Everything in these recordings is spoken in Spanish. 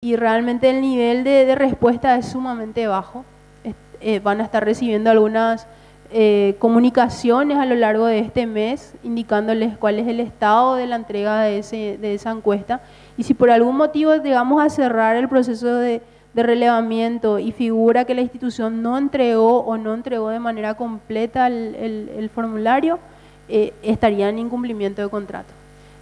y realmente el nivel de respuesta es sumamente bajo. Van a estar recibiendo algunas comunicaciones a lo largo de este mes indicándoles cuál es el estado de la entrega de esa encuesta, y si por algún motivo llegamos a cerrar el proceso de relevamiento y figura que la institución no entregó o no entregó de manera completa el formulario, estaría en incumplimiento de contrato.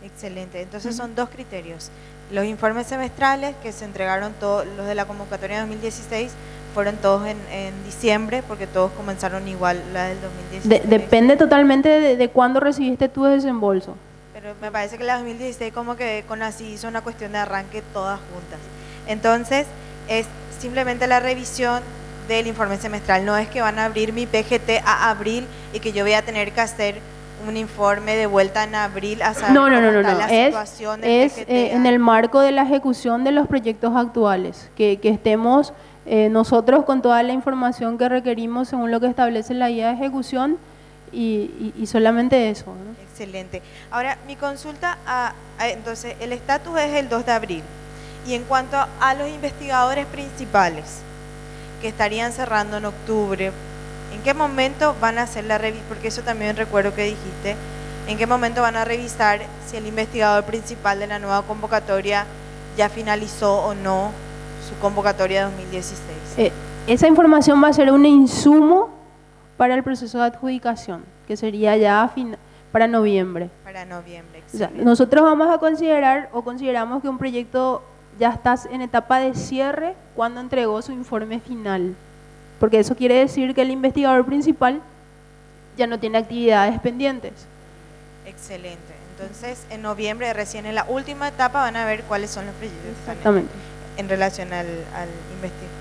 Excelente, entonces son dos criterios. Los informes semestrales que se entregaron, todos los de la convocatoria 2016, fueron todos en diciembre, porque todos comenzaron igual la del 2016. Depende totalmente de cuándo recibiste tu desembolso. Pero me parece que la 2016 como que con así hizo una cuestión de arranque todas juntas. Entonces, es simplemente la revisión del informe semestral. No es que van a abrir mi PGT a abril y que yo voy a tener que hacer un informe de vuelta en abril a saber cómo está la situación del PGT. En el marco de la ejecución de los proyectos actuales, que estemos nosotros con toda la información que requerimos según lo que establece la guía de ejecución y solamente eso, ¿no? Excelente. Ahora, mi consulta, entonces, el estatus es el 2 de abril. Y en cuanto a los investigadores principales que estarían cerrando en octubre, ¿en qué momento van a hacer la revisión? Porque eso también recuerdo que dijiste. ¿En qué momento van a revisar si el investigador principal de la nueva convocatoria ya finalizó o no su convocatoria 2016? Esa información va a ser un insumo para el proceso de adjudicación, que sería ya para noviembre. Para noviembre, o sea, nosotros vamos a considerar o consideramos que un proyecto ya está en etapa de cierre cuando entregó su informe final, porque eso quiere decir que el investigador principal ya no tiene actividades pendientes. Excelente. Entonces, en noviembre, recién en la última etapa, van a ver cuáles son los proyectos. Exactamente. En relación al investigador.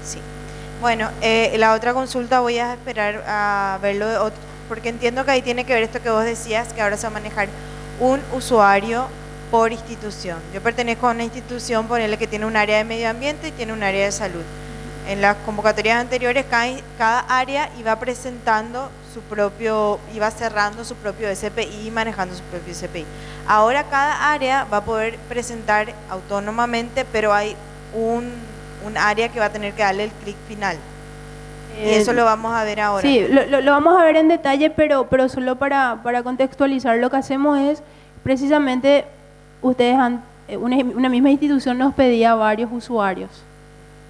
Sí. Bueno, la otra consulta voy a esperar a verlo, porque entiendo que ahí tiene que ver esto que vos decías, que ahora se va a manejar un usuario por institución. Yo pertenezco a una institución, ponele, que tiene un área de medio ambiente y tiene un área de salud. En las convocatorias anteriores, cada área iba presentando su propio, iba cerrando su propio SPI y manejando su propio SPI. Ahora cada área va a poder presentar autónomamente, pero hay un área que va a tener que darle el clic final. Y eso lo vamos a ver ahora. Sí, lo vamos a ver en detalle, pero solo para contextualizar, lo que hacemos es, precisamente, ustedes una misma institución nos pedía varios usuarios,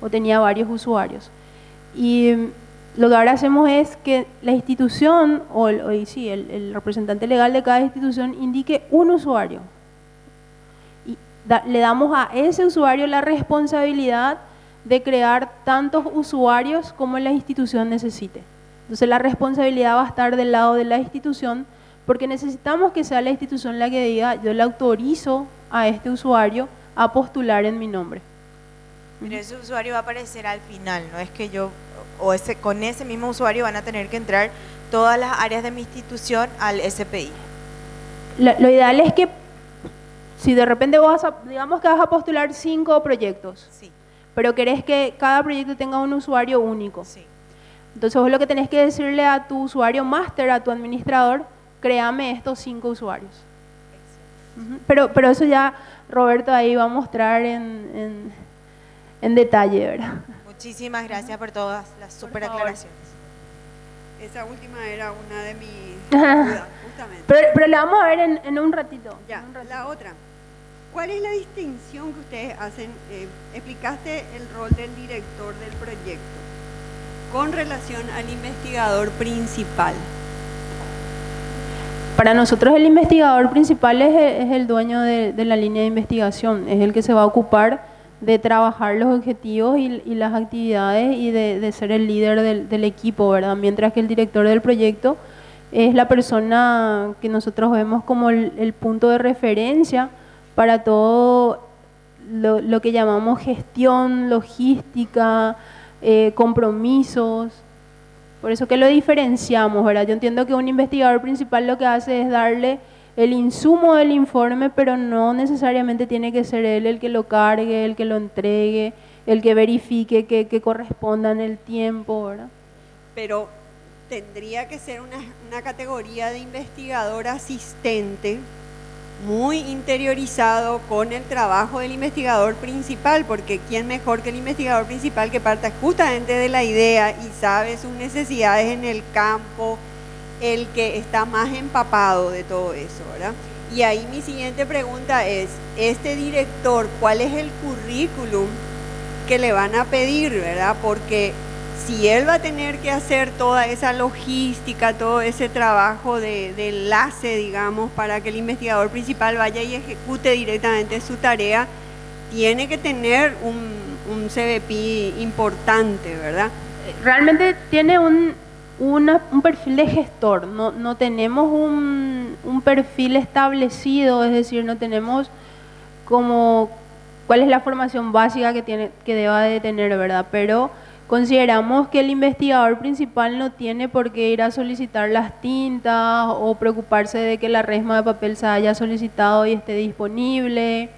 o tenía varios usuarios. Y lo que ahora hacemos es que la institución, el representante legal de cada institución indique un usuario. Y le damos a ese usuario la responsabilidad de crear tantos usuarios como la institución necesite. Entonces la responsabilidad va a estar del lado de la institución, porque necesitamos que sea la institución la que diga: yo le autorizo a este usuario a postular en mi nombre. Pero ese usuario va a aparecer al final, no es que yo, con ese mismo usuario van a tener que entrar todas las áreas de mi institución al SPI. Lo ideal es que, si de repente digamos que vas a postular 5 proyectos, sí, pero querés que cada proyecto tenga un usuario único. Sí. Entonces vos lo que tenés que decirle a tu usuario máster, a tu administrador: créame estos 5 usuarios. Pero eso ya Roberto ahí va a mostrar en detalle, ¿verdad? Muchísimas gracias por todas las super aclaraciones. Esa última era una de mis dudas, justamente. Pero la vamos a ver en un ratito. Ya, la otra. ¿Cuál es la distinción que ustedes hacen? Explicaste el rol del director del proyecto con relación al investigador principal. Para nosotros el investigador principal es el dueño de la línea de investigación, es el que se va a ocupar de trabajar los objetivos y las actividades y de ser el líder del equipo, ¿verdad? Mientras que el director del proyecto es la persona que nosotros vemos como el punto de referencia para todo lo que llamamos gestión, logística, compromisos. Por eso que lo diferenciamos, ¿verdad? Yo entiendo que un investigador principal lo que hace es darle el insumo del informe, pero no necesariamente tiene que ser él el que lo cargue, el que lo entregue, el que verifique que corresponda en el tiempo, ¿verdad? Pero tendría que ser una categoría de investigador asistente muy interiorizado con el trabajo del investigador principal, porque ¿quién mejor que el investigador principal que parta justamente de la idea y sabe sus necesidades en el campo, el que está más empapado de todo eso, ¿verdad? Y ahí mi siguiente pregunta es, este director, ¿cuál es el currículum que le van a pedir, verdad? Porque si él va a tener que hacer toda esa logística, todo ese trabajo de enlace, digamos, para que el investigador principal vaya y ejecute directamente su tarea, tiene que tener un CVP importante, ¿verdad? Realmente tiene un perfil de gestor, no tenemos un perfil establecido, es decir, no tenemos como cuál es la formación básica que deba de tener, ¿verdad? Pero consideramos que el investigador principal no tiene por qué ir a solicitar las tintas o preocuparse de que la resma de papel se haya solicitado y esté disponible,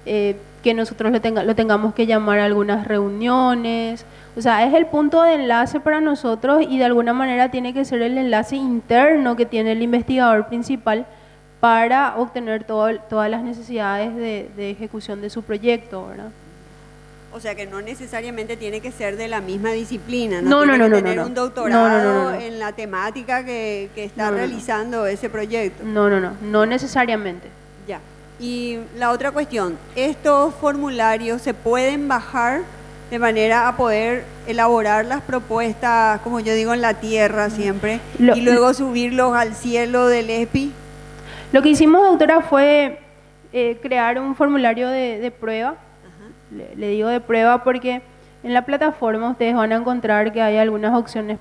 que nosotros lo tengamos que llamar a algunas reuniones. O sea, es el punto de enlace para nosotros y de alguna manera tiene que ser el enlace interno que tiene el investigador principal para obtener todas las necesidades de ejecución de su proyecto, ¿verdad? O sea que no necesariamente tiene que ser de la misma disciplina, No, tiene que no, tener no. un doctorado No. en la temática que está realizando ese proyecto. No necesariamente. Ya. Y la otra cuestión, ¿estos formularios se pueden bajar de manera a poder elaborar las propuestas, como yo digo, en la tierra siempre, y luego subirlos al cielo del ESPI? Lo que hicimos, doctora, fue crear un formulario de prueba. Le digo de prueba porque en la plataforma ustedes van a encontrar que hay algunas opciones.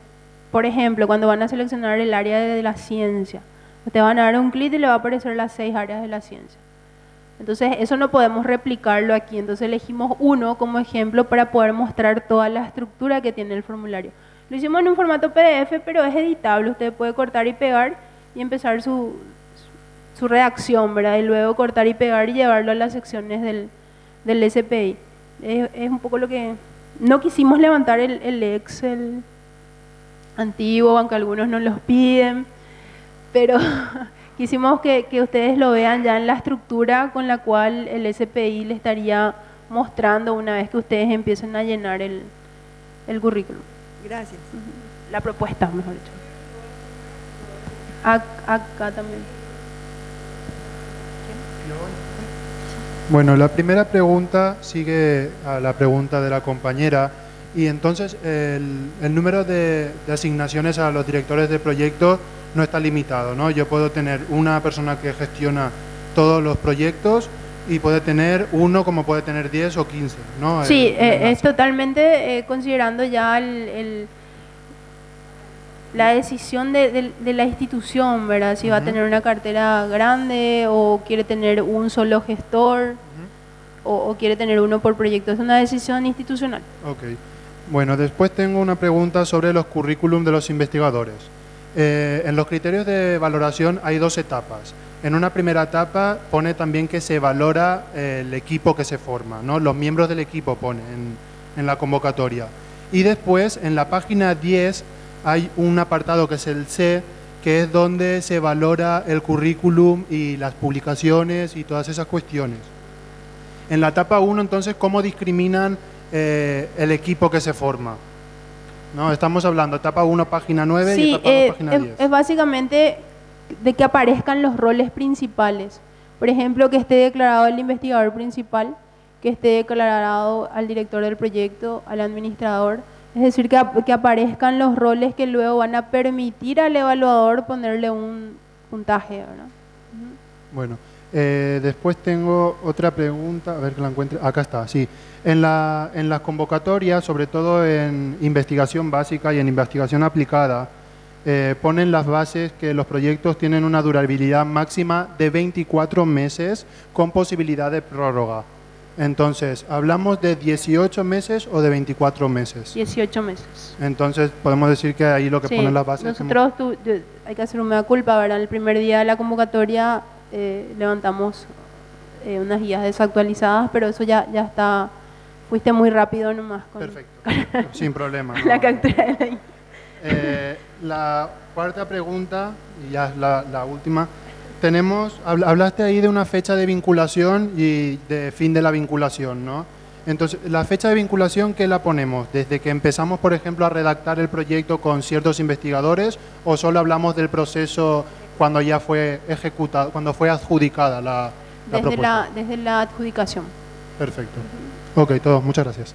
Por ejemplo, cuando van a seleccionar el área de la ciencia, ustedes van a dar un clic y le va a aparecer las 6 áreas de la ciencia. Entonces eso no podemos replicarlo aquí, entonces elegimos uno como ejemplo para poder mostrar toda la estructura que tiene el formulario. Lo hicimos en un formato PDF, pero es editable, usted puede cortar y pegar y empezar su redacción, ¿verdad? Y luego cortar y pegar y llevarlo a las secciones del SPI. Es un poco lo que... No quisimos levantar el Excel antiguo, aunque algunos nos los piden, pero quisimos que ustedes lo vean ya en la estructura con la cual el SPI le estaría mostrando una vez que ustedes empiecen a llenar el currículum. Gracias. La propuesta, mejor dicho. Acá también. Bueno, la primera pregunta sigue a la pregunta de la compañera y entonces el número de asignaciones a los directores de proyectos no está limitado, ¿no? Yo puedo tener una persona que gestiona todos los proyectos y puede tener uno como puede tener 10 o 15, ¿no? Sí, es totalmente considerando ya la decisión de la institución, ¿verdad? Si va a tener una cartera grande o quiere tener un solo gestor o quiere tener uno por proyecto. Es una decisión institucional. Ok. Bueno, después tengo una pregunta sobre los currículum de los investigadores. En los criterios de valoración hay 2 etapas. En una primera etapa pone también que se valora el equipo que se forma, ¿no? Los miembros del equipo pone en la convocatoria. Y después, en la página 10, hay un apartado que es el C, que es donde se valora el currículum y las publicaciones y todas esas cuestiones. En la etapa 1, entonces, ¿cómo discriminan el equipo que se forma? ¿No? Estamos hablando etapa 1, página 9 y etapa 2, página 10. Es básicamente de que aparezcan los roles principales. Por ejemplo, que esté declarado el investigador principal, que esté declarado al director del proyecto, al administrador. Es decir, que aparezcan los roles que luego van a permitir al evaluador ponerle un puntaje, ¿verdad? Bueno, después tengo otra pregunta, a ver que la encuentre. Acá está, sí. En las convocatorias, sobre todo en investigación básica y en investigación aplicada, ponen las bases que los proyectos tienen una durabilidad máxima de 24 meses con posibilidad de prórroga. Entonces, ¿hablamos de 18 meses o de 24 meses? 18 meses. Entonces, podemos decir que ahí lo que ponen las bases... Nosotros hay que hacer una mea culpa, ¿verdad? El primer día de la convocatoria levantamos unas guías desactualizadas, pero eso ya está... Fuiste muy rápido nomás. Perfecto, sin problema. ¿No? La captura de la... La cuarta pregunta, y ya es la última, hablaste ahí de una fecha de vinculación y de fin de la vinculación, ¿no? Entonces, la fecha de vinculación, ¿qué la ponemos? ¿Desde que empezamos, por ejemplo, a redactar el proyecto con ciertos investigadores o solo hablamos del proceso cuando ya fue ejecutado, cuando fue adjudicada la propuesta? Desde la adjudicación. Perfecto. Ok, todos, muchas gracias.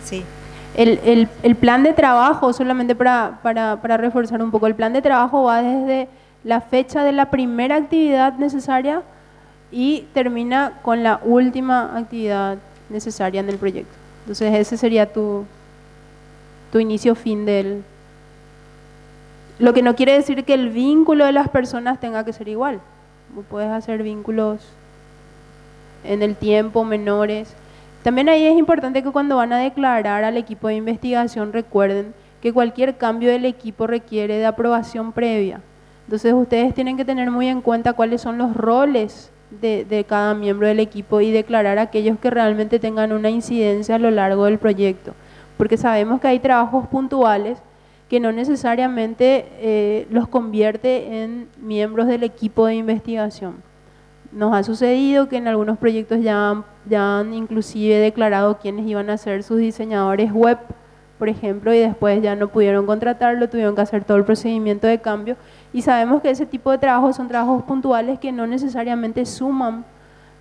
Sí. El plan de trabajo, solamente para reforzar un poco, el plan de trabajo va desde la fecha de la primera actividad necesaria y termina con la última actividad necesaria en el proyecto. Entonces ese sería tu inicio-fin del... Lo que no quiere decir que el vínculo de las personas tenga que ser igual. Vos puedes hacer vínculos en el tiempo menores. También ahí es importante que cuando van a declarar al equipo de investigación recuerden que cualquier cambio del equipo requiere de aprobación previa. Entonces ustedes tienen que tener muy en cuenta cuáles son los roles de cada miembro del equipo y declarar a aquellos que realmente tengan una incidencia a lo largo del proyecto. Porque sabemos que hay trabajos puntuales que no necesariamente los convierte en miembros del equipo de investigación. Nos ha sucedido que en algunos proyectos ya han inclusive declarado quiénes iban a ser sus diseñadores web, por ejemplo, y después ya no pudieron contratarlo, tuvieron que hacer todo el procedimiento de cambio. Y sabemos que ese tipo de trabajos son trabajos puntuales que no necesariamente suman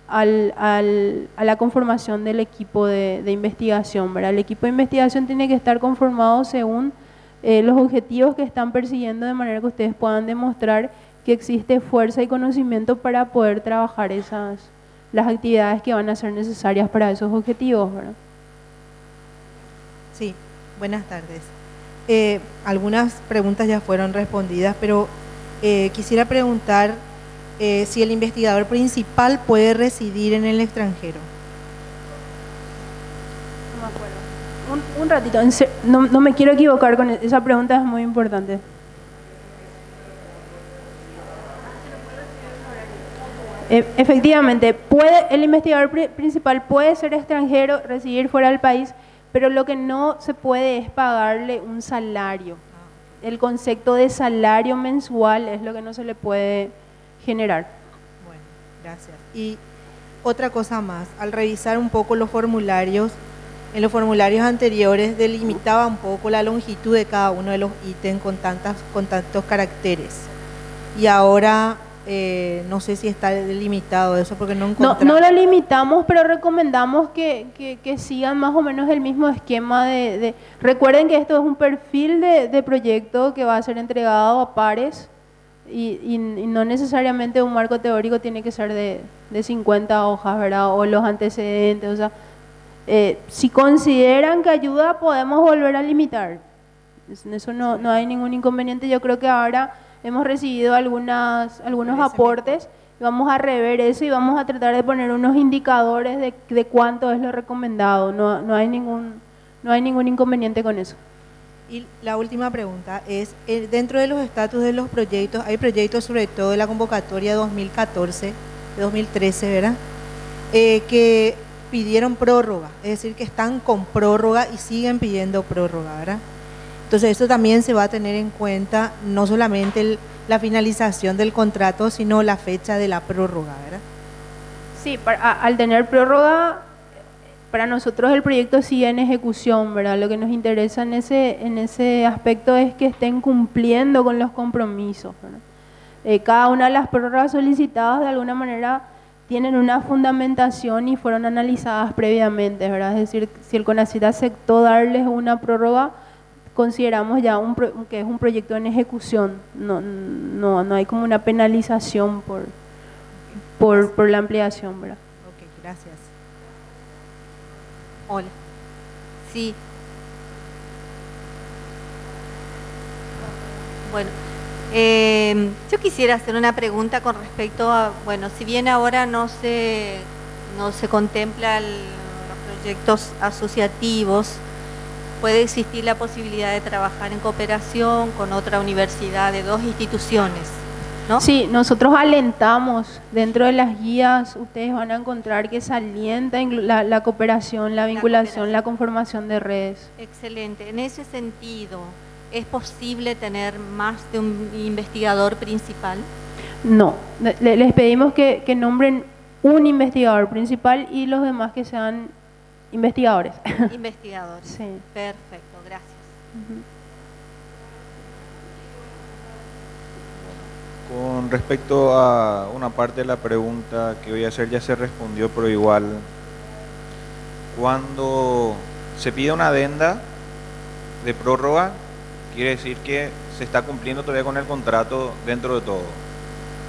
a la conformación del equipo de investigación, ¿verdad? El equipo de investigación tiene que estar conformado según los objetivos que están persiguiendo, de manera que ustedes puedan demostrar que existe fuerza y conocimiento para poder trabajar las actividades que van a ser necesarias para esos objetivos, ¿verdad? Sí, buenas tardes. Algunas preguntas ya fueron respondidas, pero quisiera preguntar si el investigador principal puede residir en el extranjero. No me acuerdo. Un ratito, no me quiero equivocar con esa pregunta, es muy importante. Efectivamente, el investigador principal puede ser extranjero, residir fuera del país, pero lo que no se puede es pagarle un salario. El concepto de salario mensual es lo que no se le puede generar. Bueno, gracias. Y otra cosa más, al revisar un poco los formularios, en los formularios anteriores delimitaba un poco la longitud de cada uno de los ítems con tantos caracteres. Y ahora no sé si está delimitado eso porque no encontramos. No lo limitamos, pero recomendamos que sigan más o menos el mismo esquema Recuerden que esto es un perfil de proyecto que va a ser entregado a pares y no necesariamente un marco teórico tiene que ser de 50 hojas, ¿verdad? O los antecedentes, o sea, si consideran que ayuda podemos volver a limitar. En eso no hay ningún inconveniente. Yo creo que ahora hemos recibido algunos aportes, vamos a rever eso y vamos a tratar de poner unos indicadores de cuánto es lo recomendado. No hay ningún inconveniente con eso. Y la última pregunta es, dentro de los estatus de los proyectos, hay proyectos sobre todo de la convocatoria 2014, de 2013, ¿verdad? Que pidieron prórroga, es decir, que están con prórroga y siguen pidiendo prórroga, ¿verdad? Entonces esto también se va a tener en cuenta, no solamente la finalización del contrato, sino la fecha de la prórroga, ¿verdad? Sí, al tener prórroga, para nosotros el proyecto sigue en ejecución, ¿verdad? Lo que nos interesa en ese aspecto es que estén cumpliendo con los compromisos, ¿verdad? Cada una de las prórrogas solicitadas de alguna manera tienen una fundamentación y fueron analizadas previamente, ¿verdad? Es decir, si el CONACYT aceptó darles una prórroga, consideramos ya que es un proyecto en ejecución, no hay como una penalización por la ampliación, ¿verdad? Ok, gracias. Hola. Sí. Bueno, yo quisiera hacer una pregunta con respecto a, bueno, si bien ahora no se contempla los proyectos asociativos, puede existir la posibilidad de trabajar en cooperación con otra universidad de dos instituciones, ¿no? Sí, nosotros alentamos, dentro de las guías ustedes van a encontrar que se alienta la cooperación, la vinculación, la conformación de redes. Excelente. En ese sentido, ¿Es posible tener más de un investigador principal? No, les pedimos que nombren un investigador principal y los demás que sean investigadores. Investigadores. Sí. Perfecto, gracias. Con respecto a una parte de la pregunta que voy a hacer, ya se respondió, pero igual, cuando se pide una adenda de prórroga, quiere decir que se está cumpliendo todavía con el contrato dentro de todo.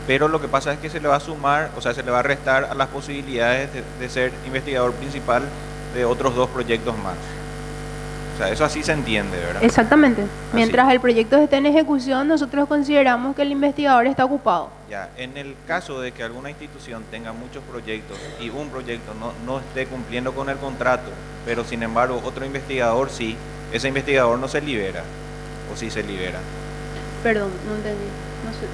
Pero lo que pasa es que se le va a sumar, o sea, se le va a restar a las posibilidades de ser investigador principal de otros 2 proyectos más. O sea, eso así se entiende, ¿verdad? Exactamente. Así. Mientras el proyecto esté en ejecución, nosotros consideramos que el investigador está ocupado. Ya, en el caso de que alguna institución tenga muchos proyectos y un proyecto no esté cumpliendo con el contrato, pero sin embargo otro investigador sí, ese investigador no se libera, o sí se libera. Perdón, no entendí. No sé.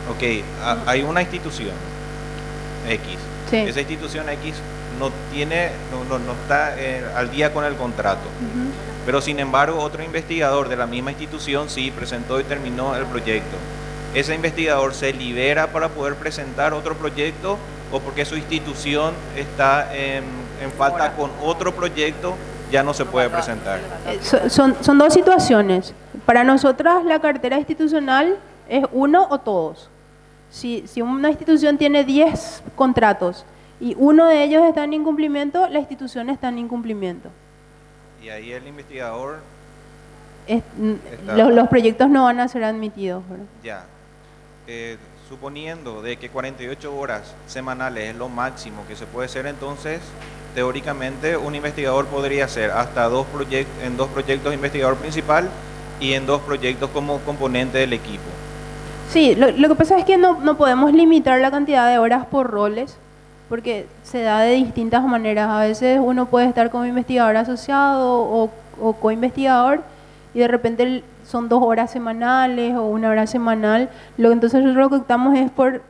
Ok, hay una institución X. Sí. Esa institución X no está al día con el contrato. Pero sin embargo otro investigador de la misma institución sí presentó y terminó el proyecto. ¿Ese investigador se libera para poder presentar otro proyecto o porque su institución está en falta con otro proyecto ya no se puede presentar? Son 2 situaciones. Para nosotras la cartera institucional es uno o todos. Si una institución tiene 10 contratos y uno de ellos está en incumplimiento, la institución está en incumplimiento. Y ahí el investigador los proyectos no van a ser admitidos, ¿verdad? Ya. Suponiendo de que 48 horas semanales es lo máximo que se puede hacer, entonces teóricamente un investigador podría hacer hasta 2 proyectos investigador principal y en 2 proyectos como componente del equipo. Sí, lo que pasa es que no podemos limitar la cantidad de horas por roles, porque se da de distintas maneras. A veces uno puede estar como investigador asociado o co-investigador y de repente son 2 horas semanales o 1 hora semanal. Entonces nosotros lo que optamos es por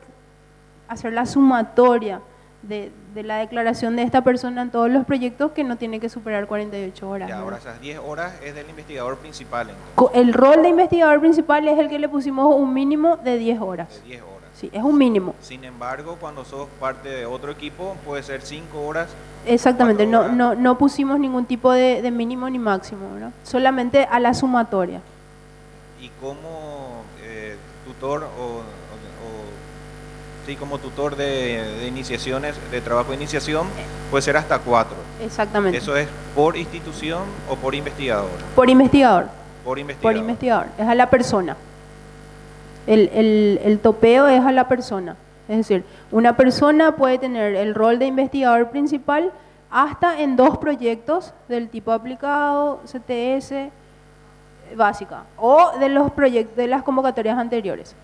hacer la sumatoria de la declaración de esta persona en todos los proyectos, que no tiene que superar 48 horas. Ya, ¿verdad? ahora esas 10 horas es del investigador principal entonces. El rol de investigador principal es el que le pusimos un mínimo de 10 horas. De 10 horas. Sí, es un mínimo. Sin embargo, cuando sos parte de otro equipo, puede ser 5 horas. Exactamente, 4 horas. no pusimos ningún tipo de mínimo ni máximo, ¿verdad? Solamente a la sumatoria. Y como tutor como tutor de iniciaciones, de trabajo de iniciación, puede ser hasta 4. Exactamente. ¿Eso es por institución o por investigador? Por investigador. Por investigador. Por investigador, es a la persona. El topeo es a la persona. Es decir, una persona puede tener el rol de investigador principal hasta en 2 proyectos del tipo aplicado, CTS, básica, o de los proyectos de las convocatorias anteriores.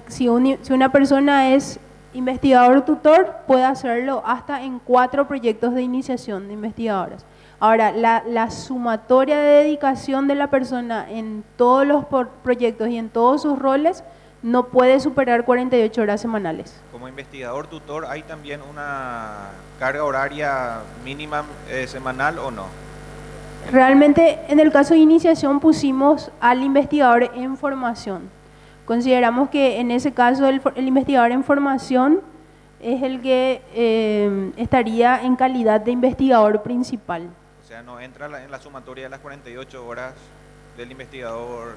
Si una persona es investigador tutor, puede hacerlo hasta en 4 proyectos de iniciación de investigadores. Ahora, la sumatoria de dedicación de la persona en todos los proyectos y en todos sus roles no puede superar 48 horas semanales. Como investigador tutor, ¿hay también una carga horaria mínima semanal o no? Realmente, en el caso de iniciación pusimos al investigador en formación. Consideramos que en ese caso el investigador en formación es el que estaría en calidad de investigador principal. O sea, no entra en la sumatoria de las 48 horas del investigador.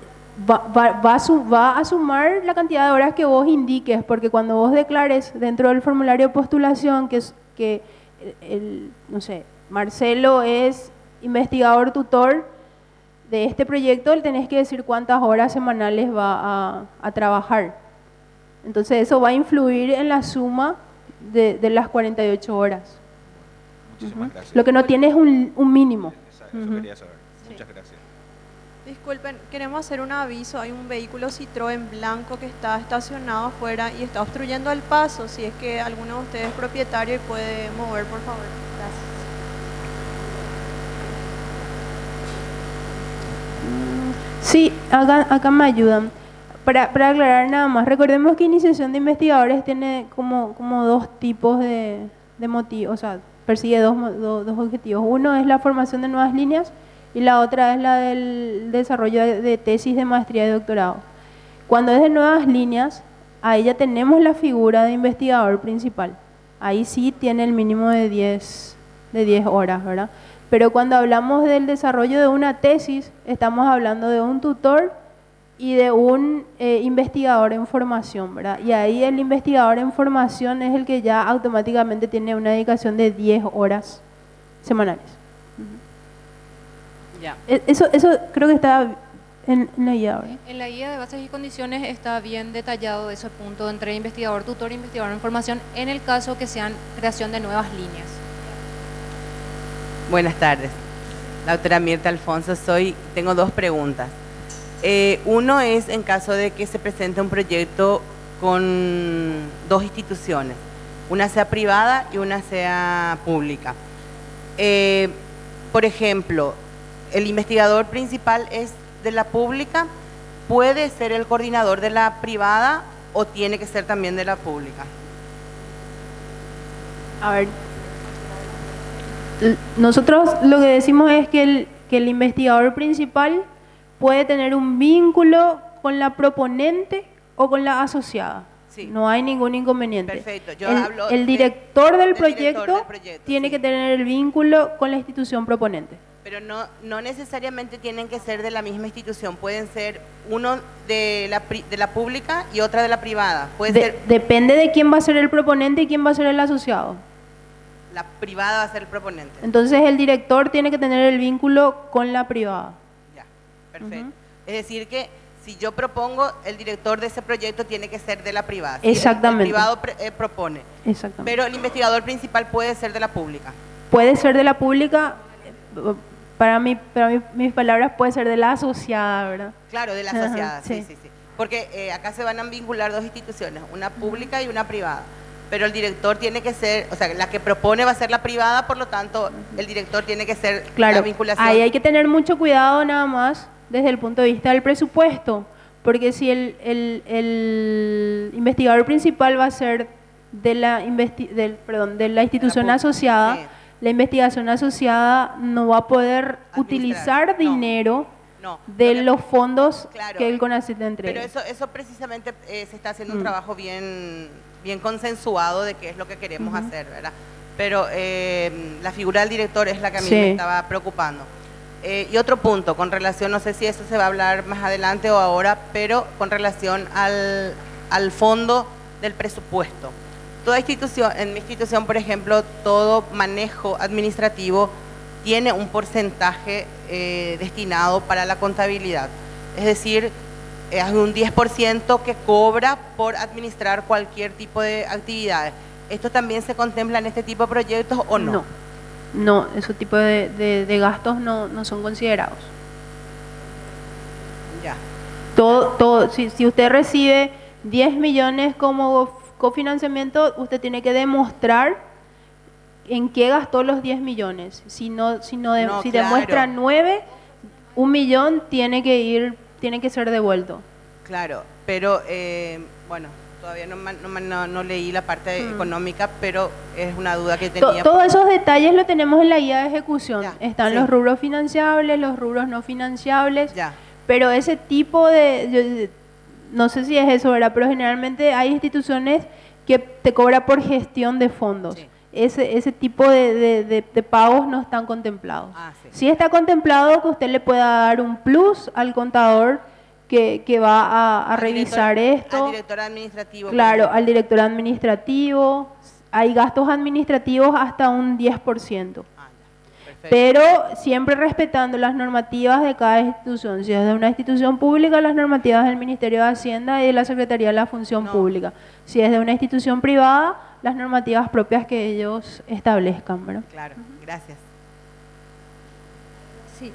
Va a sumar la cantidad de horas que vos indiques, porque cuando vos declares dentro del formulario de postulación que no sé, Marcelo es investigador tutor de este proyecto, le tenés que decir cuántas horas semanales va a trabajar. Entonces eso va a influir en la suma de las 48 horas. Muchísimas gracias. Lo que no tiene es un mínimo. Eso quería saber. Muchas gracias. Disculpen, queremos hacer un aviso. Hay un vehículo Citroën blanco que está estacionado afuera y está obstruyendo el paso. Si es que alguno de ustedes es propietario y puede mover, por favor. Gracias. Sí, acá me ayudan. Para aclarar nada más, recordemos que iniciación de investigadores tiene como 2 tipos de motivos, o sea, persigue dos objetivos. Uno es la formación de nuevas líneas y la otra es la del desarrollo de tesis de maestría y doctorado. Cuando es de nuevas líneas, ahí ya tenemos la figura de investigador principal. Ahí sí tiene el mínimo de 10 horas, ¿verdad? Pero cuando hablamos del desarrollo de una tesis, estamos hablando de un tutor y de un investigador en formación, ¿verdad? Y ahí el investigador en formación es el que ya automáticamente tiene una dedicación de 10 horas semanales. Ya. Eso creo que está en la guía, ¿verdad? En la guía de bases y condiciones está bien detallado ese punto entre investigador, tutor e investigador en formación en el caso que sean creación de nuevas líneas. Buenas tardes. La doctora Mirta Alfonso tengo 2 preguntas. Uno es en caso de que se presente un proyecto con 2 instituciones, una sea privada y una sea pública. Por ejemplo, el investigador principal es de la pública, ¿puede ser el coordinador de la privada o tiene que ser también de la pública? A ver, nosotros lo que decimos es que el investigador principal puede tener un vínculo con la proponente o con la asociada. Sí. No hay ningún inconveniente. Perfecto. El director del proyecto tiene que tener el vínculo con la institución proponente. Pero no necesariamente tienen que ser de la misma institución, pueden ser uno de la pública y otra de la privada. Depende de quién va a ser el proponente y quién va a ser el asociado. La privada va a ser el proponente. Entonces el director tiene que tener el vínculo con la privada. Ya, perfecto. Es decir que si yo propongo, el director de ese proyecto tiene que ser de la privada. Exactamente. El privado propone. Exactamente. Pero el investigador principal puede ser de la pública. Puede ser de la pública. Para mis palabras puede ser de la asociada, ¿verdad? Claro, de la asociada, sí. sí. Porque acá se van a vincular 2 instituciones, una pública y una privada. Pero el director tiene que ser, o sea, la que propone va a ser la privada, por lo tanto, el director tiene que ser la vinculación. Ahí hay que tener mucho cuidado nada más desde el punto de vista del presupuesto, porque si el investigador principal va a ser de la institución asociada, sí. La investigación asociada no va a poder utilizar dinero de los fondos que el CONACYT le entrega. Pero eso precisamente se está haciendo un trabajo bien consensuado de qué es lo que queremos hacer, ¿verdad? Pero la figura del director es la que a mí me estaba preocupando. Y otro punto, con relación, no sé si eso se va a hablar más adelante o ahora, pero con relación al fondo del presupuesto. Toda institución, en mi institución, por ejemplo, todo manejo administrativo tiene un porcentaje destinado para la contabilidad. Es decir, es un 10% que cobra por administrar cualquier tipo de actividades. ¿Esto también se contempla en este tipo de proyectos o no? No, ese tipo de gastos no son considerados. Ya. Si usted recibe 10 millones como cofinanciamiento, usted tiene que demostrar en qué gastó los 10 millones. Si demuestra 9, 1 millón tiene que ser devuelto. Claro, pero bueno, todavía no leí la parte económica, pero es una duda que tenía. Todos esos detalles lo tenemos en la guía de ejecución. Están los rubros financiables, los rubros no financiables, pero ese tipo no sé si es eso, ¿verdad? Pero generalmente hay instituciones que te cobra por gestión de fondos. Sí. Ese tipo de pagos no están contemplados. Sí está contemplado que usted le pueda dar un plus al contador que va a revisar esto. Al director administrativo. Claro, al director administrativo. Hay gastos administrativos hasta un 10%. Pero siempre respetando las normativas de cada institución. Si es de una institución pública, las normativas del Ministerio de Hacienda y de la Secretaría de la Función Pública. Si es de una institución privada, las normativas propias que ellos establezcan, ¿verdad? Claro, gracias. Sí,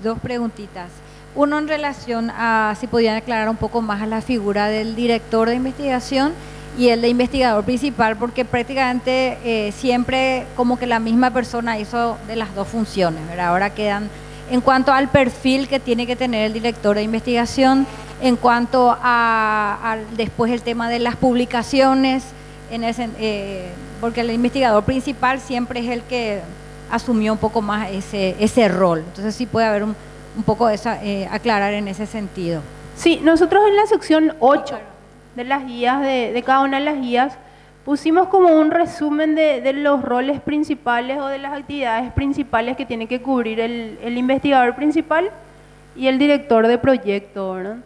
2 preguntitas. Uno en relación a si podían aclarar un poco más a la figura del director de investigación y el de investigador principal, porque prácticamente siempre como que la misma persona hizo de las 2 funciones, ¿verdad? Ahora quedan, en cuanto al perfil que tiene que tener el director de investigación, en cuanto a después el tema de las publicaciones, porque el investigador principal siempre es el que asumió un poco más ese rol. Entonces sí puede haber un poco aclarar en ese sentido. Sí, nosotros en la sección 8 de las guías, de cada una de las guías, pusimos como un resumen de los roles principales o de las actividades principales que tiene que cubrir el investigador principal y el director de proyecto, ¿verdad?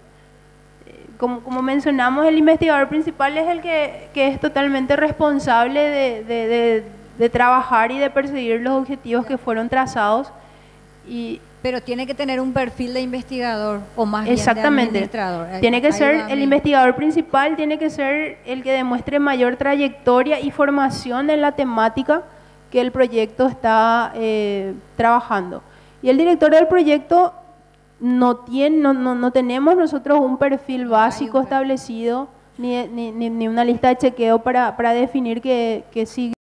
Como mencionamos, el investigador principal es el que es totalmente responsable de trabajar y de perseguir los objetivos que fueron trazados. Pero tiene que tener un perfil de investigador o más bien de exactamente, administrador. tiene que ser el investigador principal, tiene que ser el que demuestre mayor trayectoria y formación en la temática que el proyecto está trabajando. Y el director del proyecto no tenemos nosotros un perfil básico establecido ni una lista de chequeo para definir que sí